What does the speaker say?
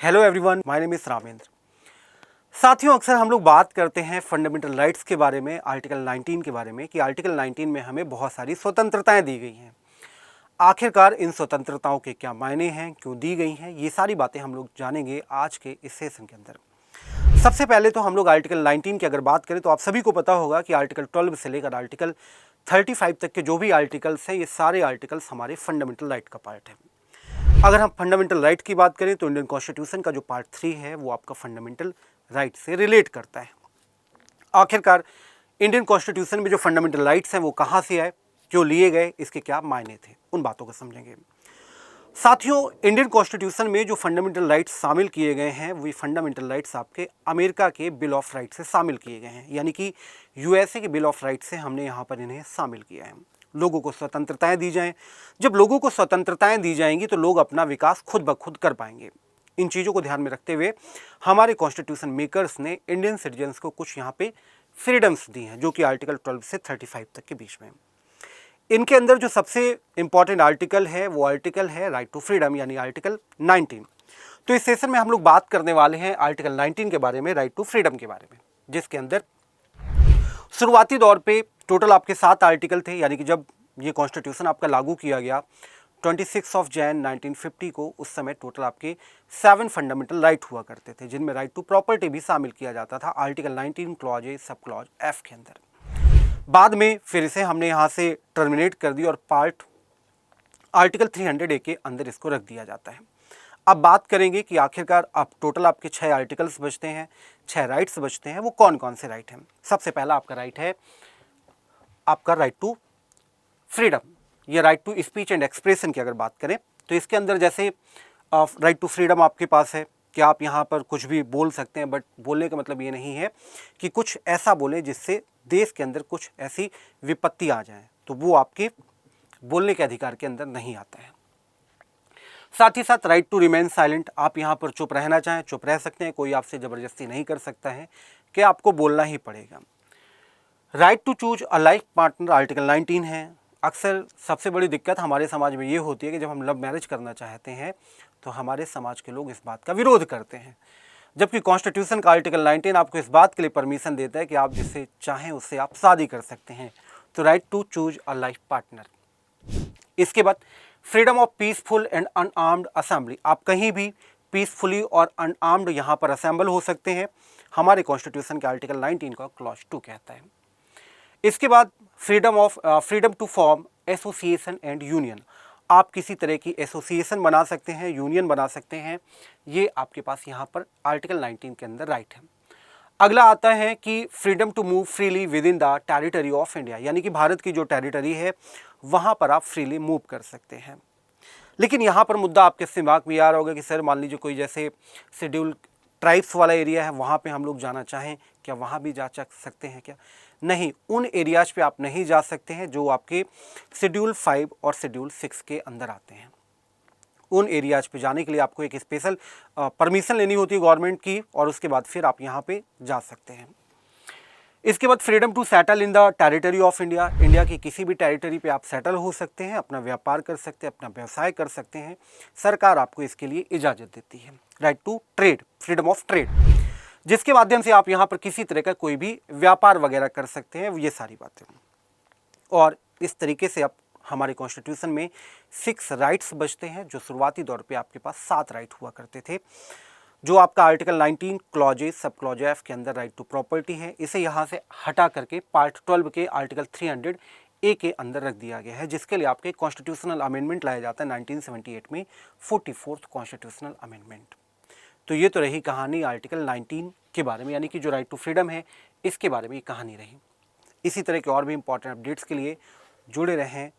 Hello everyone, my name is Ramendra. साथियों, अक्सर हम लोग बात करते हैं फंडामेंटल राइट्स के बारे में, आर्टिकल 19 के बारे में कि आर्टिकल 19 में हमें बहुत सारी स्वतंत्रताएं दी गई हैं। आखिरकार इन स्वतंत्रताओं के क्या मायने हैं, क्यों दी गई हैं, ये सारी बातें हम लोग जानेंगे आज के इस सेशन के अंदर। सबसे पहले तो हम लोग आर्टिकल 19 की अगर बात करें तो आप सभी को पता होगा कि आर्टिकल 12 से लेकर आर्टिकल 35 तक के जो भी आर्टिकल्स हैं, ये सारे आर्टिकल्स हमारे फंडामेंटल राइट का पार्ट है। अगर हम फंडामेंटल राइट की बात करें तो इंडियन कॉन्स्टिट्यूशन का जो पार्ट 3 है वो आपका फंडामेंटल राइट से रिलेट करता है। आखिरकार इंडियन कॉन्स्टिट्यूशन में जो फंडामेंटल राइट्स हैं वो कहाँ से आए, क्यों लिए गए, इसके क्या मायने थे, उन बातों को समझेंगे। साथियों, इंडियन कॉन्स्टिट्यूशन में जो फंडामेंटल राइट्स शामिल किए गए हैं वो फंडामेंटल राइट्स आपके अमेरिका के बिल ऑफ राइट्स से शामिल किए गए हैं, यानी कि यूएसए के बिल ऑफ राइट्स से हमने यहाँ पर इन्हें शामिल किया है। लोगों को स्वतंत्रताएं दी जाएं। जब लोगों को स्वतंत्रताएं दी जाएंगी तो लोग अपना विकास खुद ब खुद कर पाएंगे। इन चीज़ों को ध्यान में रखते हुए हमारे कॉन्स्टिट्यूशन मेकर्स ने इंडियन सिटीजन्स को कुछ यहाँ पे फ्रीडम्स दी हैं, जो कि आर्टिकल 12 से 35 तक के बीच में। इनके अंदर जो सबसे इंपॉर्टेंट आर्टिकल है वो आर्टिकल है राइट टू फ्रीडम, यानी आर्टिकल 19। तो इस सेशन में हम लोग बात करने वाले हैं आर्टिकल 19 के बारे में, राइट टू फ्रीडम के बारे में, जिसके अंदर शुरुआती दौर पे टोटल आपके 7 आर्टिकल थे। यानी कि जब ये कॉन्स्टिट्यूशन आपका लागू किया गया 26 जनवरी 1950 को, उस समय टोटल आपके 7 फंडामेंटल राइट हुआ करते थे, जिनमें राइट टू प्रॉपर्टी भी शामिल किया जाता था article 19 clause A sub clause F के अंदर। बाद में फिर इसे हमने यहाँ से टर्मिनेट कर दी और पार्ट आर्टिकल 300A के अंदर इसको रख दिया जाता है। अब बात करेंगे कि आखिरकार आप टोटल आपके 6 आर्टिकल्स बचते हैं, 6 राइट्स बचते हैं, वो कौन कौन से राइट हैं। सबसे पहला आपका राइट है आपका राइट टू फ्रीडम। ये right to speech and expression की अगर बात करें तो इसके अंदर जैसे राइट टू फ्रीडम आपके पास है कि आप यहाँ पर कुछ भी बोल सकते हैं, बट बोलने का मतलब ये नहीं है कि कुछ ऐसा बोलें जिससे देश के अंदर कुछ ऐसी विपत्ति आ जाए, तो वो आपके बोलने के अधिकार के अंदर नहीं आता है। साथ ही साथ राइट टू रिमेन साइलेंट, आप यहाँ पर चुप रहना चाहें चुप रह सकते हैं, कोई आपसे ज़बरदस्ती नहीं कर सकता है कि आपको बोलना ही पड़ेगा। Right to choose a life partner article 19 है। अक्सर सबसे बड़ी दिक्कत हमारे समाज में ये होती है कि जब हम लव मैरिज करना चाहते हैं तो हमारे समाज के लोग इस बात का विरोध करते हैं, जबकि कॉन्स्टिट्यूशन का आर्टिकल 19 आपको इस बात के लिए परमिशन देता है कि आप जिससे चाहें उससे आप शादी कर सकते हैं। तो right to choose a life partner. इसके बाद freedom of peaceful and unarmed assembly, आप कहीं भी पीसफुली और अनआर्म्ड यहाँ पर असेंबल हो सकते हैं, हमारे कॉन्स्टिट्यूशन के आर्टिकल 19 का क्लॉज 2 कहता है। इसके बाद freedom to form association and union, आप किसी तरह की एसोसिएशन बना सकते हैं, यूनियन बना सकते हैं, ये आपके पास यहाँ पर आर्टिकल 19 के अंदर राइट है। अगला आता है कि freedom to move freely within the territory of India, यानी कि भारत की जो टेरिटरी है वहाँ पर आप फ्रीली मूव कर सकते हैं। लेकिन यहाँ पर मुद्दा आपके दिमाग में आ रहा होगा कि सर मान लीजिए कोई जैसे शेड्यूल ट्राइब्स वाला एरिया है, वहाँ पे हम लोग जाना चाहें, क्या वहाँ भी जा सकते हैं क्या? नहीं, उन एरियाज पे आप नहीं जा सकते हैं जो आपके शेड्यूल 5 और शेड्यूल 6 के अंदर आते हैं। उन एरियाज पे जाने के लिए आपको एक स्पेशल परमिशन लेनी होती है गवर्नमेंट की, और उसके बाद फिर आप यहाँ पे जा सकते हैं। इसके बाद freedom to settle in the territory of India, India की किसी भी टेरिटरी पे आप सेटल हो सकते हैं, अपना व्यापार कर सकते हैं, अपना व्यवसाय कर सकते हैं, सरकार आपको इसके लिए इजाज़त देती है। Right to trade, freedom of trade, जिसके माध्यम से आप यहाँ पर किसी तरह का कोई भी व्यापार वगैरह कर सकते हैं, ये सारी बातें। और इस तरीके से आप हमारे कॉन्स्टिट्यूशन में 6 राइट्स बचते हैं, जो शुरुआती दौर पे आपके पास 7 राइट हुआ करते थे। जो आपका article 19 clause A sub clause F के अंदर राइट टू प्रॉपर्टी है, इसे यहाँ से हटा करके पार्ट 12 के आर्टिकल 300A के अंदर रख दिया गया है, जिसके लिए आपके कॉन्स्टिट्यूशनल अमेंडमेंट लाया जाता है 1978 में, 44th कॉन्स्टिट्यूशनल अमेंडमेंट। तो ये तो रही कहानी आर्टिकल 19 के बारे में, यानी कि जो राइट टू फ्रीडम है इसके बारे में ये कहानी रही। इसी तरह के और भी इंपॉर्टेंट अपडेट्स के लिए जुड़े रहें।